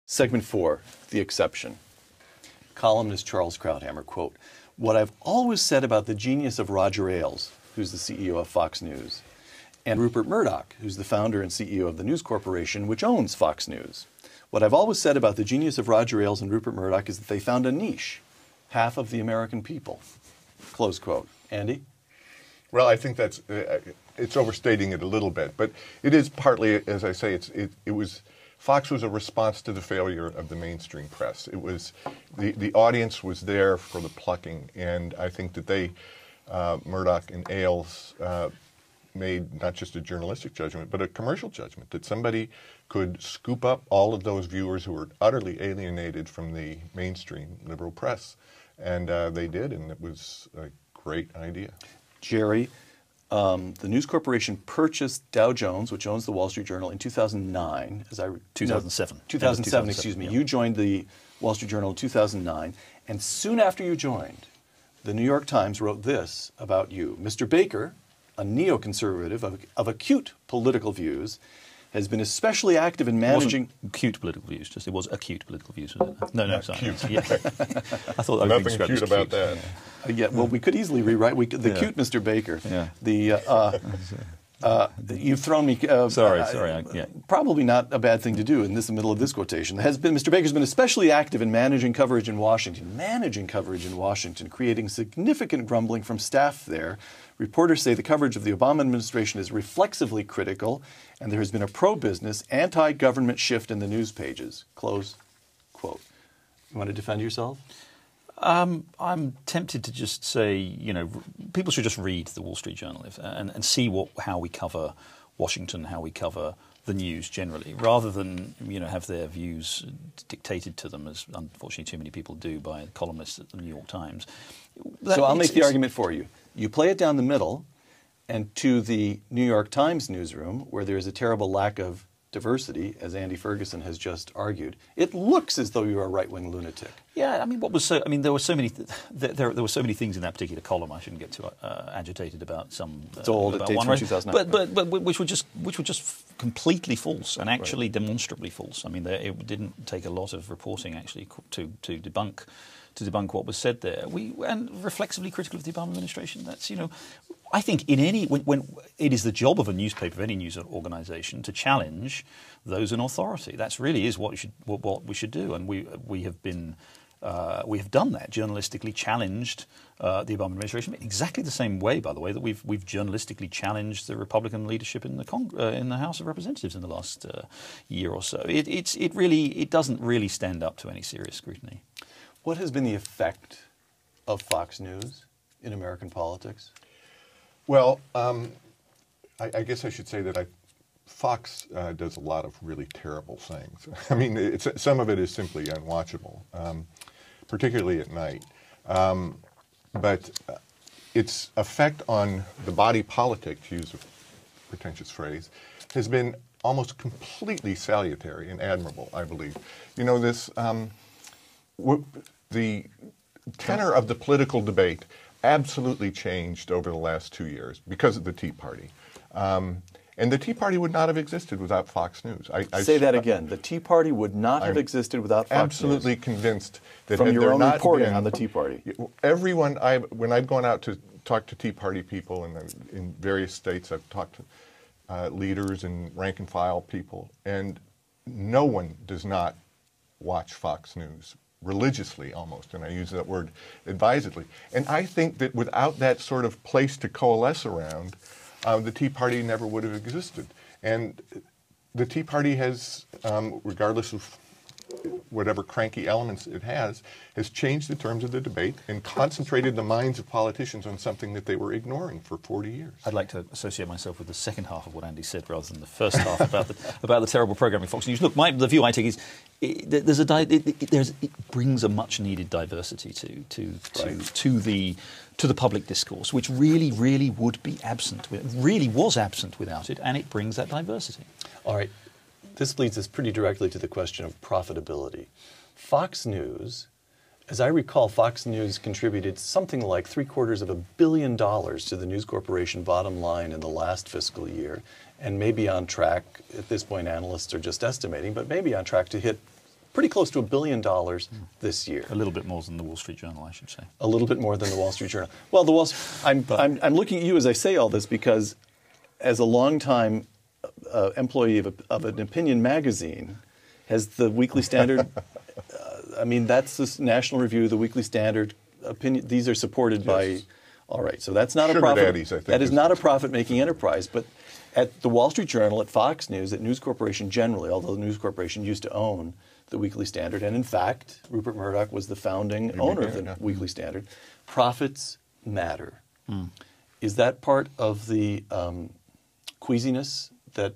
Segment 4, The Exception. Columnist Charles Krauthammer, quote, "What I've always said about the genius of Roger Ailes, who's the CEO of Fox News, and Rupert Murdoch, who's the founder and CEO of the News Corporation, which owns Fox News. What I've always said about the genius of Roger Ailes and Rupert Murdoch is that they found a niche, half of the American people." Close quote. Andy? Well, I think that's it's overstating it a little bit, but it is partly, as I say, Fox was a response to the failure of the mainstream press. It was the audience was there for the plucking, and I think that they, Murdoch and Ailes, made not just a journalistic judgment, but a commercial judgment that somebody could scoop up all of those viewers who were utterly alienated from the mainstream liberal press, and they did, and it was a great idea. Jerry, the News Corporation purchased Dow Jones, which owns the Wall Street Journal, in 2009. 2007. 2007, excuse me. Yeah. You joined the Wall Street Journal in 2009, and soon after you joined, the New York Times wrote this about you. "Mr. Baker, a neoconservative of acute political views, has been especially active in managing..." It wasn't cute political views, just it was acute political views, wasn't it? No, sorry. Cute. Yeah. I thought I nothing cute about that. Yeah, well, we could easily rewrite the cute Mr. Baker. Yeah. You've thrown me. Sorry. Probably not a bad thing to do in the middle of this quotation. Mr. Baker's been especially active in managing coverage in Washington, creating significant grumbling from staff there. Reporters say the coverage of the Obama administration is reflexively critical, and there has been a pro-business, anti-government shift in the news pages. Close quote. You want to defend yourself? I'm tempted to just say, people should just read the Wall Street Journal and see how we cover Washington, how we cover the news generally, rather than have their views dictated to them, as unfortunately too many people do by columnists at the New York Times. So I'll make the argument for you. You play it down the middle, and to the New York Times newsroom, where there is a terrible lack of diversity, as Andy Ferguson has just argued, it looks as though you're a right-wing lunatic. Yeah, there were so many there were so many things in that particular column. I shouldn't get too agitated about some. It's old. It dates from 2009. But which were just completely false and actually demonstrably false. I mean, it didn't take a lot of reporting actually to debunk what was said there. And reflexively critical of the Obama administration. That's I think when it is the job of a newspaper, of any news organization, to challenge those in authority. That really is what we should do, and we have done that, journalistically challenged the Obama administration in exactly the same way, by the way, that we've journalistically challenged the Republican leadership in the House of Representatives in the last year or so. It doesn't really stand up to any serious scrutiny. What has been the effect of Fox News in American politics? Well, I guess I should say that Fox does a lot of really terrible things. I mean, some of it is simply unwatchable, particularly at night. But its effect on the body politic, to use a pretentious phrase, has been almost completely salutary and admirable, I believe. The tenor of the political debate absolutely changed over the last 2 years because of the Tea Party. And the Tea Party would not have existed without Fox News. Say that again. The Tea Party would not have existed without Fox News. Absolutely convinced that from had your there own not reporting been, on the Tea Party. Everyone, when I've gone out to talk to Tea Party people in various states, I've talked to leaders and rank and file people, and no one does not watch Fox News. Religiously, almost, and I use that word advisedly. And I think that without that sort of place to coalesce around, the Tea Party never would have existed. And the Tea Party has, regardless of whatever cranky elements it has changed the terms of the debate and concentrated the minds of politicians on something that they were ignoring for 40 years. I'd like to associate myself with the second half of what Andy said rather than the first half about the terrible programming of Fox News. Look, the view I take is it brings a much-needed diversity to the public discourse, which really would be absent, really was absent without it, and it brings that diversity. All right. This leads us pretty directly to the question of profitability. Fox News, as I recall, Fox News contributed something like $750 million to the News Corporation bottom line in the last fiscal year, and may be on track, at this point analysts are just estimating, but maybe on track to hit pretty close to $1 billion this year. A little bit more than the Wall Street Journal, I should say. A little bit more than the Wall Street Journal. Well, I'm looking at you as I say all this because as a longtime employee of an opinion magazine, has the Weekly Standard, I mean, that's the National Review, the Weekly Standard, opinion, these are supported by, all right, so that's not Sugar a profit. daddies, I think, that is not a profit-making enterprise, but at the Wall Street Journal, at Fox News, at News Corporation generally, although the News Corporation used to own the Weekly Standard, and in fact, Rupert Murdoch was the founding owner of the Weekly Standard, profits matter. Is that part of the queasiness that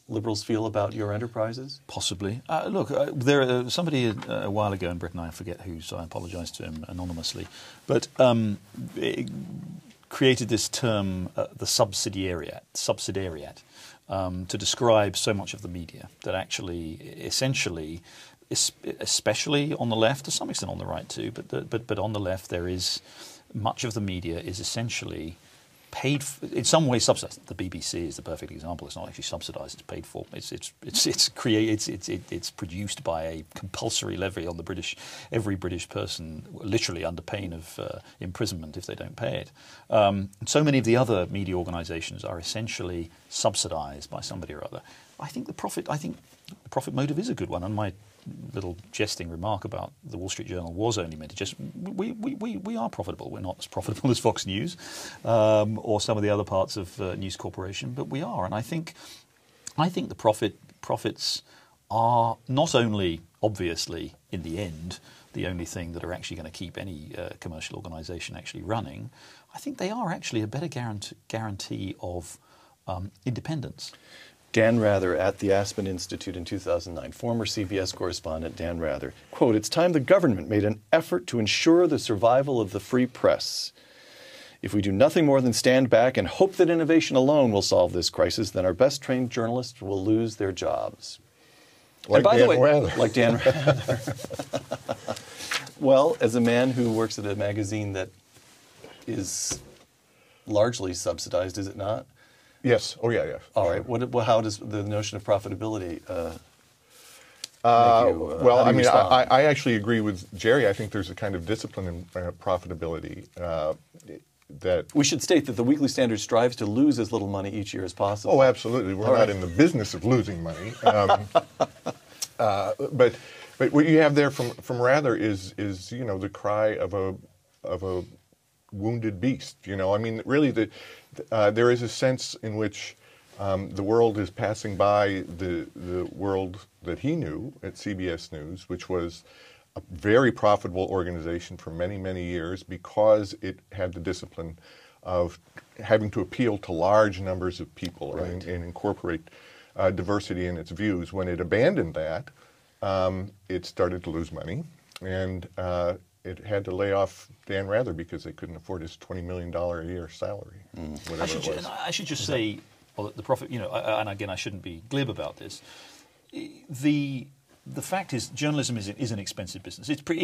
liberals feel about your enterprises? Possibly. Look, there somebody a while ago in Britain, I forget who, so I apologise to him anonymously, but created this term, the subsidiariat, to describe so much of the media that actually, essentially, especially on the left, to some extent on the right too, but on the left there is much of the media is essentially paid for, in some way subsidized. The BBC is the perfect example. It's not actually subsidized; it's paid for. It's produced by a compulsory levy on every British person, literally under pain of imprisonment if they don't pay it. And so many of the other media organisations are essentially subsidized by somebody or other. I think the profit motive is a good one, and my little jesting remark about the Wall Street Journal was only meant to just we are profitable. We're not as profitable as Fox News or some of the other parts of News Corporation, but we are. And I think the profits are not only obviously in the end the only thing that are actually going to keep any commercial organisation actually running. I think they are actually a better guarantee of independence. Dan Rather at the Aspen Institute in 2009, former CBS correspondent Dan Rather, quote, "It's time the government made an effort to ensure the survival of the free press. If we do nothing more than stand back and hope that innovation alone will solve this crisis, then our best trained journalists will lose their jobs." Like Dan Rather. Like Dan Rather. Well, as a man who works at a magazine that is largely subsidized, is it not? Yes. Oh, yeah, yeah. All right. How does the notion of profitability well, I mean, I actually agree with Jerry. I think there's a kind of discipline in profitability that... We should state that the Weekly Standard strives to lose as little money each year as possible. Oh, absolutely. We're not in the business of losing money. But what you have there from Rather is you know, the cry of a wounded beast. You know, I mean, really, there is a sense in which the world is passing by the world that he knew at CBS News, which was a very profitable organization for many, many years because it had the discipline of having to appeal to large numbers of people and incorporate diversity in its views. When it abandoned that, it started to lose money, and it had to lay off Dan Rather because they couldn't afford his $20 million a year salary, whatever it was. I should just say, well, the profit, you know, and again, I shouldn't be glib about this. The fact is, journalism is an expensive business. It can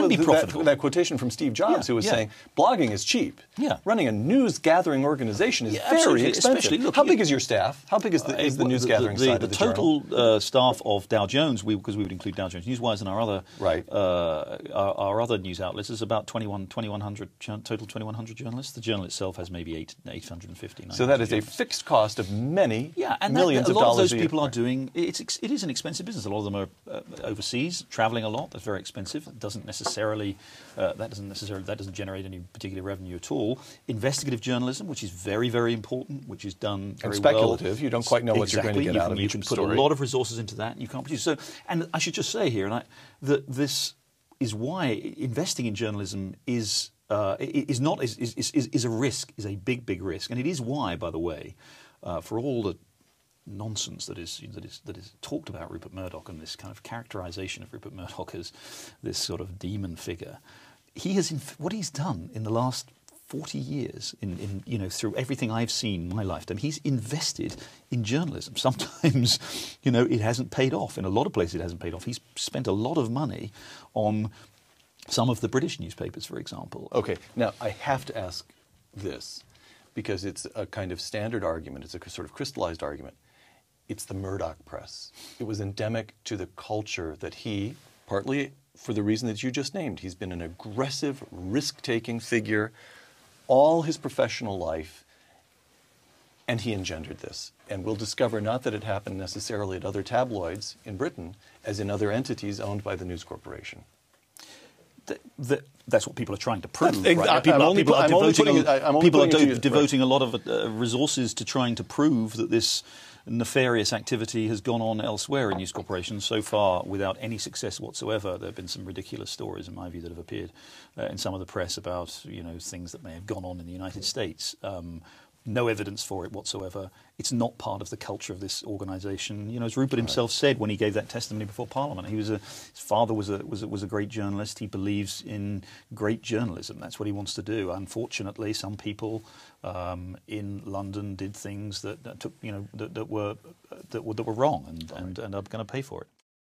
be profitable. That quotation from Steve Jobs, who was saying, blogging is cheap. Yeah. Running a news-gathering organization is very expensive. Look, how big is your staff? How big is the news-gathering side of the journal? The total staff of Dow Jones, because we would include Dow Jones Newswire and our other news outlets, is about 2,100 total 2,100 journalists. The journal itself has maybe 850. So that is a fixed cost of many millions of dollars a year. A lot of those people are doing it is an expensive business. A lot of them are overseas, traveling a lot. That's very expensive. It doesn't necessarily that doesn't generate any particular revenue at all. Investigative journalism, which is very, very important, which is done very and speculative. Well. You don't quite know what you're going to get out of each story. You can put story. a lot of resources into that, and you can't produce. So, and I should just say here, that this is why investing in journalism is a risk, is a big risk, and it is why, by the way, for all the nonsense that is talked about Rupert Murdoch and this kind of characterization of Rupert Murdoch as this sort of demon figure, what he's done in the last 40 years, in you know, through everything I've seen in my lifetime, he's invested in journalism. Sometimes, you know, it hasn't paid off. In a lot of places, it hasn't paid off. He's spent a lot of money on some of the British newspapers, for example. Okay, now I have to ask this because it's a kind of standard argument. It's a sort of crystallized argument. it's the Murdoch press. It was endemic to the culture that he, partly for the reason that you just named, he's been an aggressive, risk-taking figure all his professional life, and he engendered this. And we'll discover not that it happened necessarily at other tabloids in Britain, as in other entities owned by the News Corporation. That's what people are trying to prove. Right? Right? People are devoting a lot of resources to trying to prove that this nefarious activity has gone on elsewhere in news corporations, so far without any success whatsoever. There have been some ridiculous stories, in my view, that have appeared in some of the press about things that may have gone on in the United States. No evidence for it whatsoever. It's not part of the culture of this organisation. As Rupert himself said when he gave that testimony before Parliament, his father was a great journalist. He believes in great journalism. That's what he wants to do. Unfortunately, some people in London did things that were wrong and are going to pay for it.